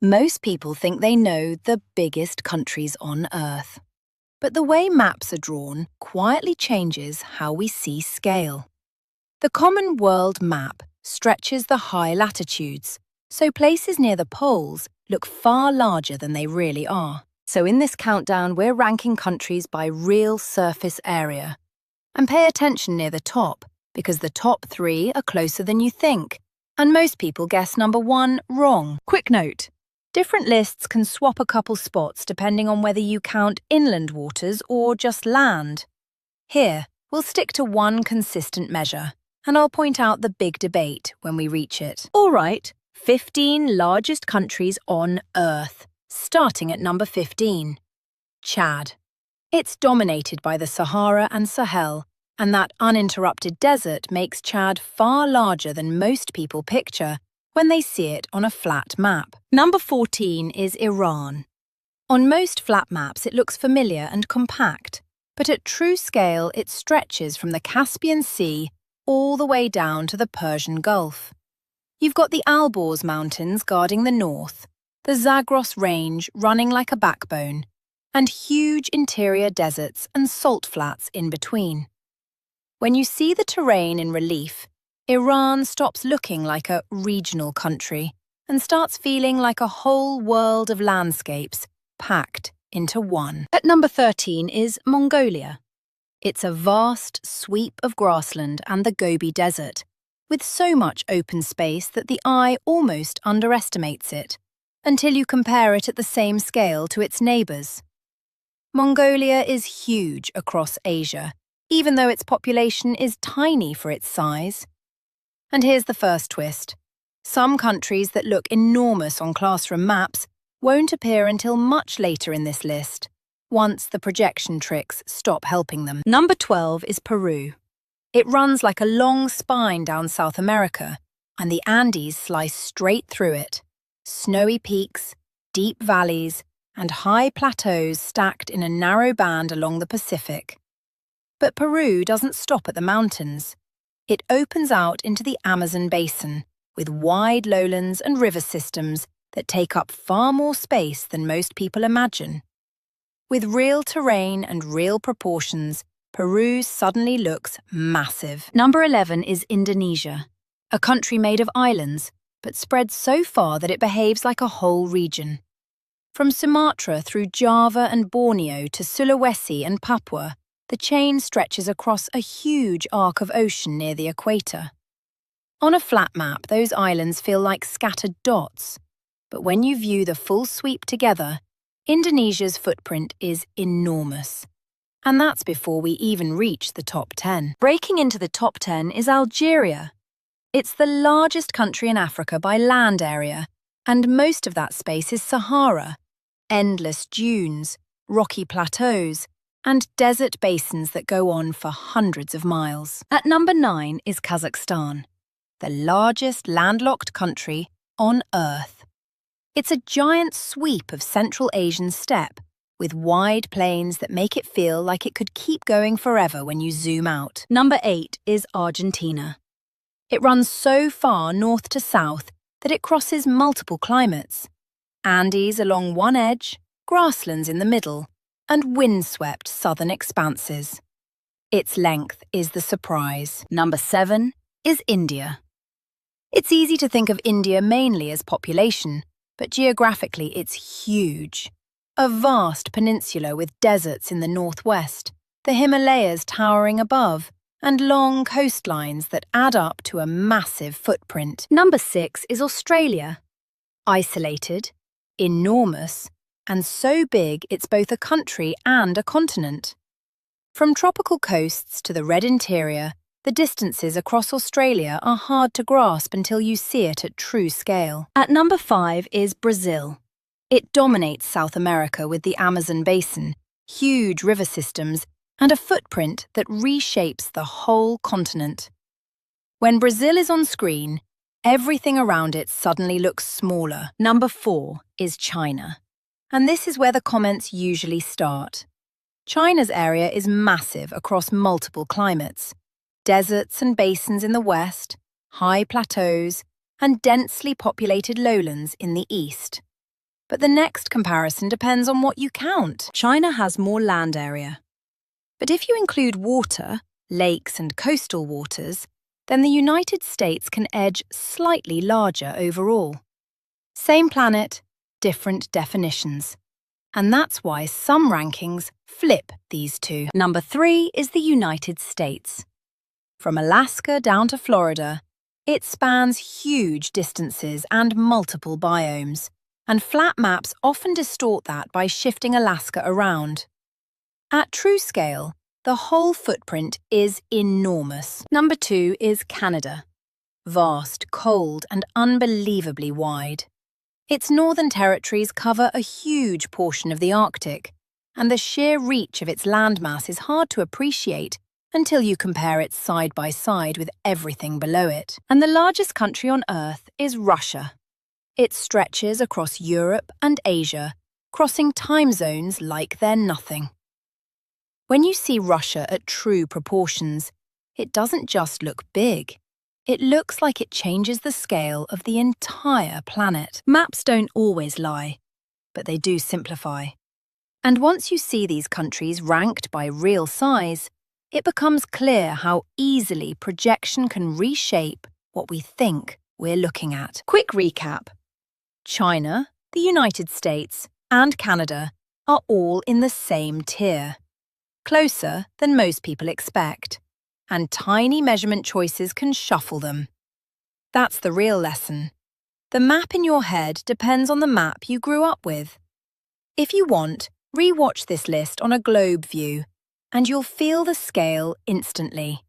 Most people think they know the biggest countries on Earth. But the way maps are drawn quietly changes how we see scale. The common world map stretches the high latitudes, so places near the poles look far larger than they really are. So in this countdown, we're ranking countries by real surface area. And pay attention near the top, because the top 3 are closer than you think. And most people guess number 1 wrong. Quick note. Different lists can swap a couple spots depending on whether you count inland waters or just land. Here, we'll stick to one consistent measure, and I'll point out the big debate when we reach it. All right, 15 largest countries on Earth, starting at number 15. Chad. It's dominated by the Sahara and Sahel, and that uninterrupted desert makes Chad far larger than most people picture when they see it on a flat map. Number 14 is Iran. On most flat maps, it looks familiar and compact, but at true scale, it stretches from the Caspian Sea all the way down to the Persian Gulf. You've got the Alborz Mountains guarding the north, the Zagros Range running like a backbone, and huge interior deserts and salt flats in between. When you see the terrain in relief, Iran stops looking like a regional country and starts feeling like a whole world of landscapes packed into one. At number 13 is Mongolia. It's a vast sweep of grassland and the Gobi Desert, with so much open space that the eye almost underestimates it, until you compare it at the same scale to its neighbours. Mongolia is huge across Asia, even though its population is tiny for its size. And here's the first twist. Some countries that look enormous on classroom maps won't appear until much later in this list, once the projection tricks stop helping them. Number 12 is Peru. It runs like a long spine down South America, and the Andes slice straight through it. Snowy peaks, deep valleys, and high plateaus stacked in a narrow band along the Pacific. But Peru doesn't stop at the mountains. It opens out into the Amazon basin, with wide lowlands and river systems that take up far more space than most people imagine. With real terrain and real proportions, Peru suddenly looks massive. Number 11 is Indonesia, a country made of islands, but spread so far that it behaves like a whole region. From Sumatra through Java and Borneo to Sulawesi and Papua, the chain stretches across a huge arc of ocean near the equator. On a flat map, those islands feel like scattered dots, but when you view the full sweep together, Indonesia's footprint is enormous. And that's before we even reach the top 10. Breaking into the top 10 is Algeria. It's the largest country in Africa by land area, and most of that space is Sahara, endless dunes, rocky plateaus, and desert basins that go on for hundreds of miles. At number 9 is Kazakhstan, the largest landlocked country on Earth. It's a giant sweep of Central Asian steppe, with wide plains that make it feel like it could keep going forever when you zoom out. Number 8 is Argentina. It runs so far north to south that it crosses multiple climates. Andes along one edge, grasslands in the middle, and windswept southern expanses. Its length is the surprise. Number 7 is India. It's easy to think of India mainly as population, but geographically it's huge. A vast peninsula with deserts in the northwest, the Himalayas towering above, and long coastlines that add up to a massive footprint. Number 6 is Australia. Isolated, enormous, and so big it's both a country and a continent. From tropical coasts to the red interior, the distances across Australia are hard to grasp until you see it at true scale. At number 5 is Brazil. It dominates South America with the Amazon basin, huge river systems, and a footprint that reshapes the whole continent. When Brazil is on screen, everything around it suddenly looks smaller. Number 4 is China. And this is where the comments usually start. China's area is massive across multiple climates. Deserts and basins in the west, high plateaus, and densely populated lowlands in the east. But the next comparison depends on what you count. China has more land area. But if you include water, lakes and coastal waters, then the United States can edge slightly larger overall. Same planet, different definitions. And that's why some rankings flip these two. Number 3 is the United States. From Alaska down to Florida, it spans huge distances and multiple biomes, and flat maps often distort that by shifting Alaska around. At true scale, the whole footprint is enormous. Number 2 is Canada. Vast, cold, and unbelievably wide. Its northern territories cover a huge portion of the Arctic, and the sheer reach of its landmass is hard to appreciate until you compare it side by side with everything below it. And the largest country on Earth is Russia. It stretches across Europe and Asia, crossing time zones like they're nothing. When you see Russia at true proportions, it doesn't just look big. It looks like it changes the scale of the entire planet. Maps don't always lie, but they do simplify. And once you see these countries ranked by real size, it becomes clear how easily projection can reshape what we think we're looking at. Quick recap. China, the United States, and Canada are all in the same tier. Closer than most people expect, and tiny measurement choices can shuffle them. That's the real lesson. The map in your head depends on the map you grew up with. If you want, re-watch this list on a globe view, and you'll feel the scale instantly.